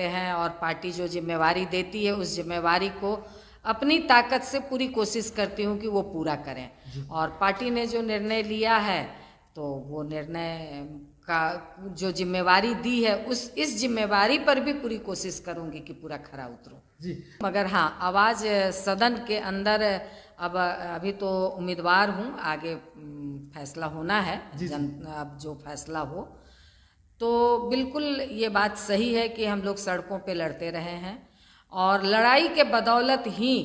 हैं और पार्टी जो जिम्मेवारी देती है उस जिम्मेवारी को अपनी ताकत से पूरी कोशिश करती हूँ कि वो पूरा करें। और पार्टी ने जो निर्णय लिया है तो वो निर्णय का जो जिम्मेवारी दी है इस जिम्मेवारी पर भी पूरी कोशिश करूँगी कि पूरा खरा उतरूँ जी। मगर हाँ, आवाज़ सदन के अंदर अब अभी तो उम्मीदवार हूँ, आगे फैसला होना है। अब जो फैसला हो तो बिल्कुल ये बात सही है कि हम लोग सड़कों पे लड़ते रहे हैं और लड़ाई के बदौलत ही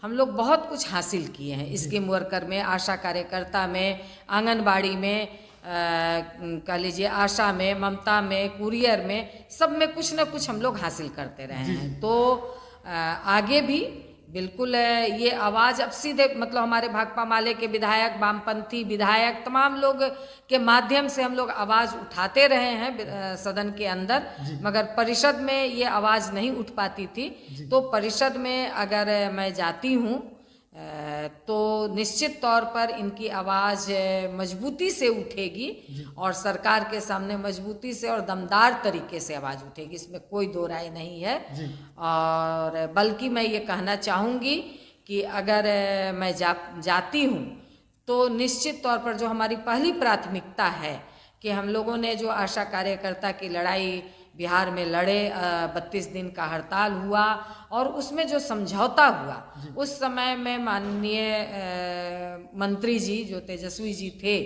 हम लोग बहुत कुछ हासिल किए हैं। स्कीम वर्कर में, आशा कार्यकर्ता में, आंगनबाड़ी में, कह लीजिए आशा में, ममता में, कुरियर में, सब में कुछ न कुछ हम लोग हासिल करते रहे हैं। तो आगे भी बिल्कुल ये आवाज़ अब सीधे मतलब हमारे भाकपा माले के विधायक, वामपंथी विधायक, तमाम लोग के माध्यम से हम लोग आवाज़ उठाते रहे हैं सदन के अंदर, मगर परिषद में ये आवाज़ नहीं उठ पाती थी। तो परिषद में अगर मैं जाती हूँ तो निश्चित तौर पर इनकी आवाज़ मजबूती से उठेगी और सरकार के सामने मजबूती से और दमदार तरीके से आवाज़ उठेगी, इसमें कोई दो राय नहीं है। और बल्कि मैं ये कहना चाहूँगी कि अगर मैं जाती हूँ तो निश्चित तौर पर जो हमारी पहली प्राथमिकता है कि हम लोगों ने जो आशा कार्यकर्ता की लड़ाई बिहार में लड़े, 32 दिन का हड़ताल हुआ और उसमें जो समझौता हुआ उस समय में माननीय मंत्री जी जो तेजस्वी जी थे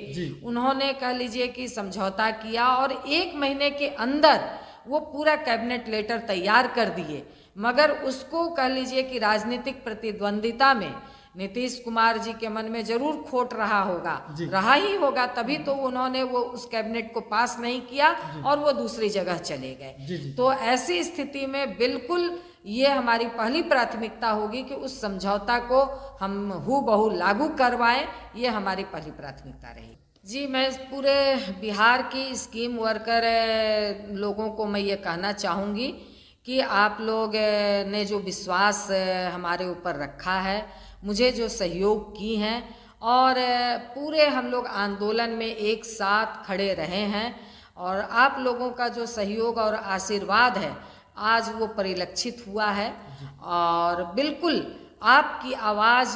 उन्होंने कह लीजिए कि समझौता किया और 1 महीने के अंदर वो पूरा कैबिनेट लेटर तैयार कर दिए। मगर उसको कह लीजिए कि राजनीतिक प्रतिद्वंदिता में नीतीश कुमार जी के मन में जरूर खोट रहा ही होगा, तभी तो उन्होंने वो उस कैबिनेट को पास नहीं किया और वो दूसरी जगह चले गए। तो ऐसी स्थिति में बिल्कुल ये हमारी पहली प्राथमिकता होगी कि उस समझौता को हम हूबहू लागू करवाएं, ये हमारी पहली प्राथमिकता रहेगी। जी, मैं पूरे बिहार की स्कीम वर्कर लोगों को मैं ये कहना चाहूँगी कि आप लोग ने जो विश्वास हमारे ऊपर रखा है, मुझे जो सहयोग की हैं और पूरे हम लोग आंदोलन में एक साथ खड़े रहे हैं और आप लोगों का जो सहयोग और आशीर्वाद है आज वो परिलक्षित हुआ है। और बिल्कुल आपकी आवाज़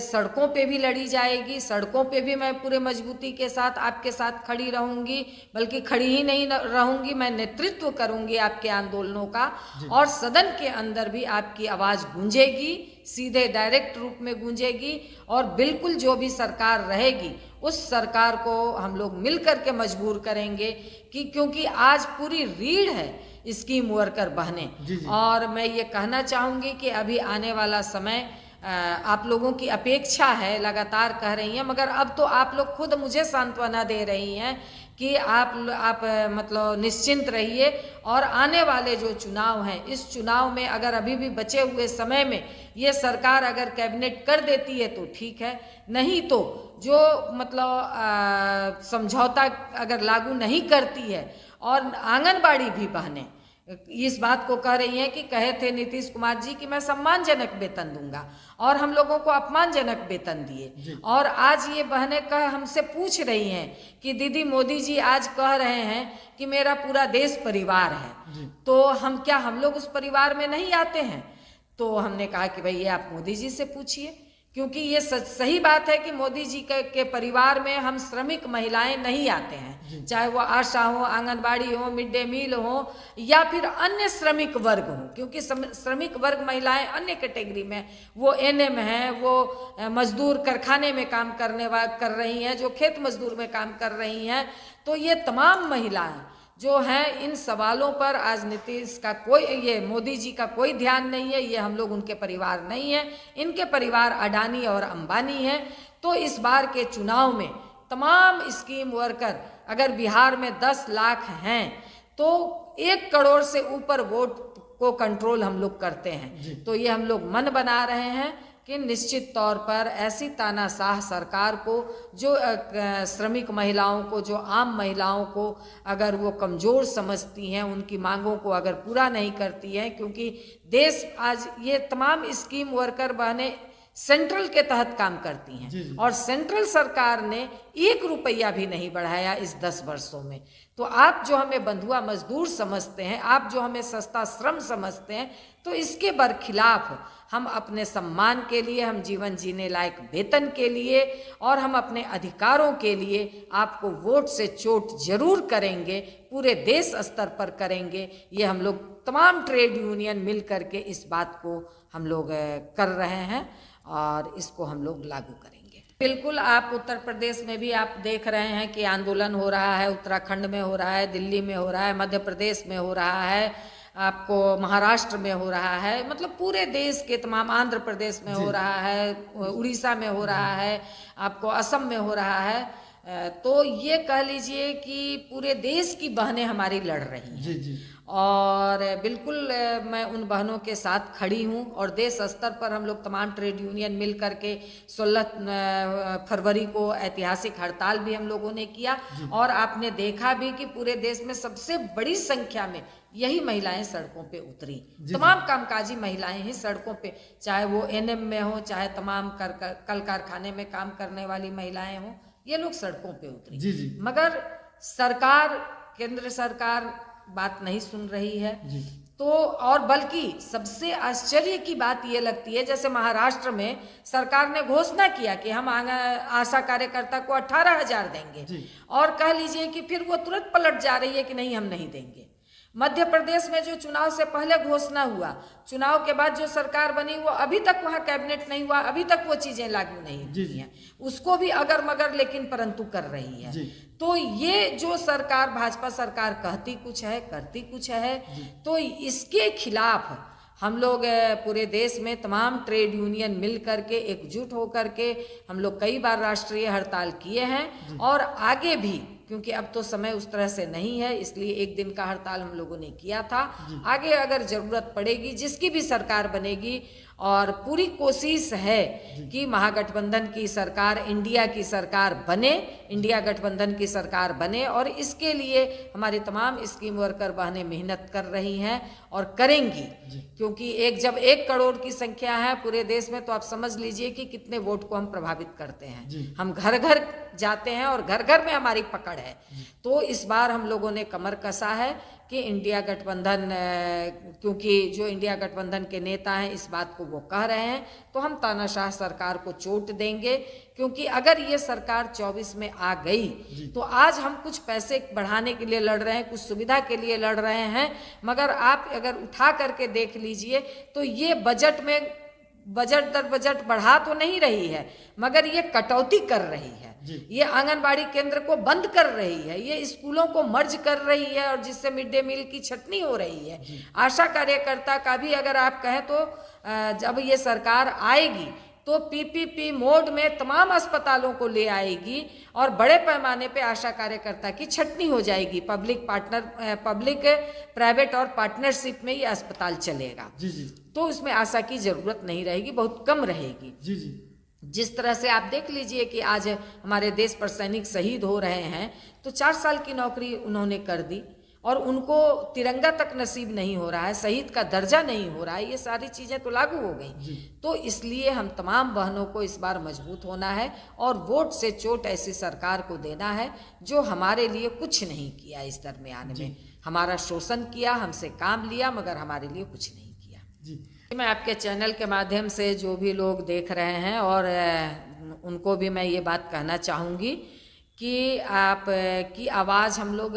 सड़कों पे भी लड़ी जाएगी, सड़कों पे भी मैं पूरे मजबूती के साथ आपके साथ खड़ी रहूंगी, बल्कि खड़ी ही नहीं रहूंगी, मैं नेतृत्व करूंगी आपके आंदोलनों का और सदन के अंदर भी आपकी आवाज़ गूंजेगी, सीधे डायरेक्ट रूप में गूंजेगी। और बिल्कुल जो भी सरकार रहेगी उस सरकार को हम लोग मिल कर के मजबूर करेंगे कि क्योंकि आज पूरी रीढ़ है स्कीम वर्कर बहने। और मैं ये कहना चाहूँगी कि अभी आने वाला समय आप लोगों की अपेक्षा है, लगातार कह रही हैं, मगर अब तो आप लोग खुद मुझे सांत्वना दे रही हैं कि आप मतलब निश्चिंत रहिए और आने वाले जो चुनाव हैं इस चुनाव में अगर अभी भी बचे हुए समय में ये सरकार अगर कैबिनेट कर देती है तो ठीक है, नहीं तो जो मतलब समझौता अगर लागू नहीं करती है और आंगनबाड़ी भी बहनें इस बात को कह रही हैं कि कहे थे नीतीश कुमार जी कि मैं सम्मानजनक वेतन दूंगा और हम लोगों को अपमानजनक वेतन दिए। और आज ये बहनें कह हमसे पूछ रही हैं कि दीदी मोदी जी आज कह रहे हैं कि मेरा पूरा देश परिवार है, तो हम लोग उस परिवार में नहीं आते हैं? तो हमने कहा कि भाई ये आप मोदी जी से पूछिए, क्योंकि ये सही बात है कि मोदी जी के परिवार में हम श्रमिक महिलाएं नहीं आते हैं, चाहे वो आशा हो, आंगनबाड़ी हो, मिड डे मील हो या फिर अन्य श्रमिक वर्ग हो, क्योंकि श्रमिक वर्ग महिलाएं अन्य कैटेगरी में वो एनएम हैं, वो मजदूर कारखाने में काम कर रही हैं, जो खेत मजदूर में काम कर रही हैं। तो ये तमाम महिलाएं जो हैं इन सवालों पर आज नीतीश का ये मोदी जी का कोई ध्यान नहीं है, ये हम लोग उनके परिवार नहीं है, इनके परिवार अडानी और अंबानी है। तो इस बार के चुनाव में तमाम स्कीम वर्कर अगर बिहार में 10 लाख हैं तो 1 करोड़ से ऊपर वोट को कंट्रोल हम लोग करते हैं। तो ये हम लोग मन बना रहे हैं कि निश्चित तौर पर ऐसी तानाशाह सरकार को जो श्रमिक महिलाओं को, जो आम महिलाओं को अगर वो कमज़ोर समझती हैं, उनकी मांगों को अगर पूरा नहीं करती हैं, क्योंकि देश आज ये तमाम स्कीम वर्कर बहनें सेंट्रल के तहत काम करती हैं और सेंट्रल सरकार ने 1 रुपया भी नहीं बढ़ाया इस 10 वर्षों में। तो आप जो हमें बंधुआ मजदूर समझते हैं, आप जो हमें सस्ता श्रम समझते हैं, तो इसके बरखिलाफ हम अपने सम्मान के लिए, हम जीवन जीने लायक वेतन के लिए और हम अपने अधिकारों के लिए आपको वोट से चोट जरूर करेंगे, पूरे देश स्तर पर करेंगे। ये हम लोग तमाम ट्रेड यूनियन मिल करके इस बात को हम लोग कर रहे हैं और इसको हम लोग लागू करेंगे। बिल्कुल, आप उत्तर प्रदेश में भी आप देख रहे हैं कि आंदोलन हो रहा है, उत्तराखंड में हो रहा है, दिल्ली में हो रहा है, मध्य प्रदेश में हो रहा है, आपको महाराष्ट्र में हो रहा है, मतलब पूरे देश के तमाम, आंध्र प्रदेश में हो रहा है, उड़ीसा में हो रहा है, आपको असम में हो रहा है। तो ये कह लीजिए कि पूरे देश की बहनें हमारी लड़ रही हैं और बिल्कुल मैं उन बहनों के साथ खड़ी हूँ। और देश स्तर पर हम लोग तमाम ट्रेड यूनियन मिल करके 16 फरवरी को ऐतिहासिक हड़ताल भी हम लोगों ने किया और आपने देखा भी कि पूरे देश में सबसे बड़ी संख्या में यही महिलाएं सड़कों पे उतरी। तमाम कामकाजी महिलाएं ही सड़कों पे, चाहे वो एनएम में हो, चाहे तमाम कल कारखाने में काम करने वाली महिलाएं हों, ये लोग सड़कों पे उतरी। मगर सरकार, केंद्र सरकार बात नहीं सुन रही है। तो और बल्कि सबसे आश्चर्य की बात ये लगती है, जैसे महाराष्ट्र में सरकार ने घोषणा किया कि हम आशा कार्यकर्ता को 18,000 देंगे और कह लीजिए कि फिर वो तुरंत पलट जा रही है कि नहीं, हम नहीं देंगे। मध्य प्रदेश में जो चुनाव से पहले घोषणा हुआ, चुनाव के बाद जो सरकार बनी, वो अभी तक वहाँ कैबिनेट नहीं हुआ, अभी तक वो चीजें लागू नहीं हुई हैं, उसको भी अगर मगर लेकिन परंतु कर रही है। तो ये जो सरकार, भाजपा सरकार कहती कुछ है, करती कुछ है, तो इसके खिलाफ हम लोग पूरे देश में तमाम ट्रेड यूनियन मिल करके, एकजुट होकर के हम लोग कई बार राष्ट्रीय हड़ताल किए हैं और आगे भी, क्योंकि अब तो समय उस तरह से नहीं है, इसलिए एक दिन का हड़ताल हम लोगों ने किया था। आगे अगर जरूरत पड़ेगी, जिसकी भी सरकार बनेगी, और पूरी कोशिश है कि महागठबंधन की सरकार, इंडिया की सरकार बने, इंडिया गठबंधन की सरकार बने। और इसके लिए हमारी तमाम स्कीम वर्कर बहनें मेहनत कर रही हैं और करेंगी, क्योंकि जब 1 करोड़ की संख्या है पूरे देश में, तो आप समझ लीजिए कि कितने वोट को हम प्रभावित करते हैं। हम घर घर जाते हैं और घर घर में हमारी पकड़ है। तो इस बार हम लोगों ने कमर कसा है कि इंडिया गठबंधन, क्योंकि जो इंडिया गठबंधन के नेता हैं इस बात को वो कह रहे हैं, तो हम तानाशाह सरकार को चोट देंगे। क्योंकि अगर ये सरकार 24 में आ गई तो आज हम कुछ पैसे बढ़ाने के लिए लड़ रहे हैं, कुछ सुविधा के लिए लड़ रहे हैं, मगर आप अगर उठा करके देख लीजिए तो ये बजट में बजट दर बजट बढ़ा तो नहीं रही है, मगर ये कटौती कर रही है। ये आंगनबाड़ी केंद्र को बंद कर रही है, ये स्कूलों को मर्ज कर रही है, और जिससे मिड डे मील की छटनी हो रही है। आशा कार्यकर्ता का भी अगर आप कहें तो जब ये सरकार आएगी तो पीपीपी मोड में तमाम अस्पतालों को ले आएगी और बड़े पैमाने पे आशा कार्यकर्ता की छटनी हो जाएगी। पब्लिक प्राइवेट और पार्टनरशिप में ये अस्पताल चलेगा। तो उसमें आशा की जरूरत नहीं रहेगी, बहुत कम रहेगी। जिस तरह से आप देख लीजिए कि आज हमारे देश पर सैनिक शहीद हो रहे हैं, तो 4 साल की नौकरी उन्होंने कर दी और उनको तिरंगा तक नसीब नहीं हो रहा है, शहीद का दर्जा नहीं हो रहा है, ये सारी चीज़ें तो लागू हो गई। तो इसलिए हम तमाम बहनों को इस बार मजबूत होना है और वोट से चोट ऐसी सरकार को देना है जो हमारे लिए कुछ नहीं किया, इस दरमियान में हमारा शोषण किया, हमसे काम लिया, मगर हमारे लिए कुछ नहीं किया। मैं आपके चैनल के माध्यम से जो भी लोग देख रहे हैं और उनको भी मैं ये बात कहना चाहूँगी कि आप की आवाज़ हम लोग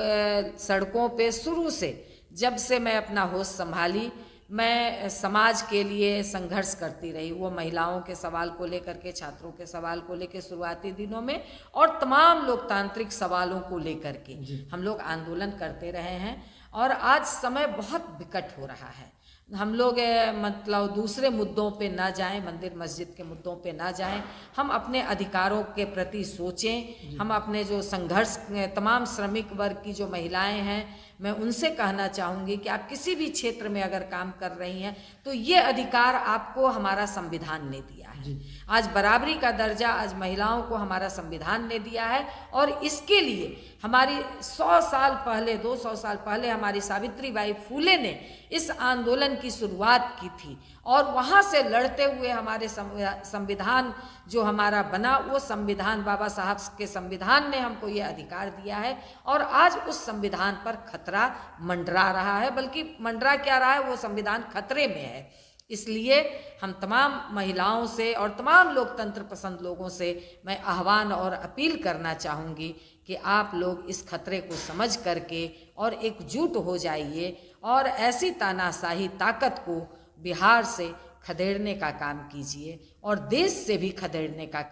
सड़कों पे शुरू से, जब से मैं अपना होश संभाली, मैं समाज के लिए संघर्ष करती रही। वो महिलाओं के सवाल को लेकर के, छात्रों के सवाल को लेकर शुरुआती दिनों में, और तमाम लोकतांत्रिक सवालों को लेकर के हम लोग आंदोलन करते रहे हैं। और आज समय बहुत विकट हो रहा है, हम लोग मतलब दूसरे मुद्दों पे ना जाएं, मंदिर मस्जिद के मुद्दों पे ना जाएं, हम अपने अधिकारों के प्रति सोचें। हम अपने जो संघर्ष, तमाम श्रमिक वर्ग की जो महिलाएं हैं, मैं उनसे कहना चाहूँगी कि आप किसी भी क्षेत्र में अगर काम कर रही हैं तो ये अधिकार आपको हमारा संविधान ने दिया है। आज बराबरी का दर्जा आज महिलाओं को हमारा संविधान ने दिया है, और इसके लिए हमारी 100 साल पहले, 200 साल पहले हमारी सावित्रीबाई फूले ने इस आंदोलन की शुरुआत की थी और वहाँ से लड़ते हुए हमारे संविधान जो हमारा बना, वो संविधान बाबा साहब के संविधान ने हमको ये अधिकार दिया है और आज उस संविधान पर खतरा मंडरा रहा है, बल्कि मंडरा क्या रहा है, वो संविधान खतरे में है। इसलिए हम तमाम महिलाओं से और तमाम लोकतंत्र पसंद लोगों से मैं आह्वान और अपील करना चाहूँगी कि आप लोग इस खतरे को समझ करके और एकजुट हो जाइए और ऐसी तानाशाही ताकत को बिहार से खदेड़ने का काम कीजिए और देश से भी खदेड़ने का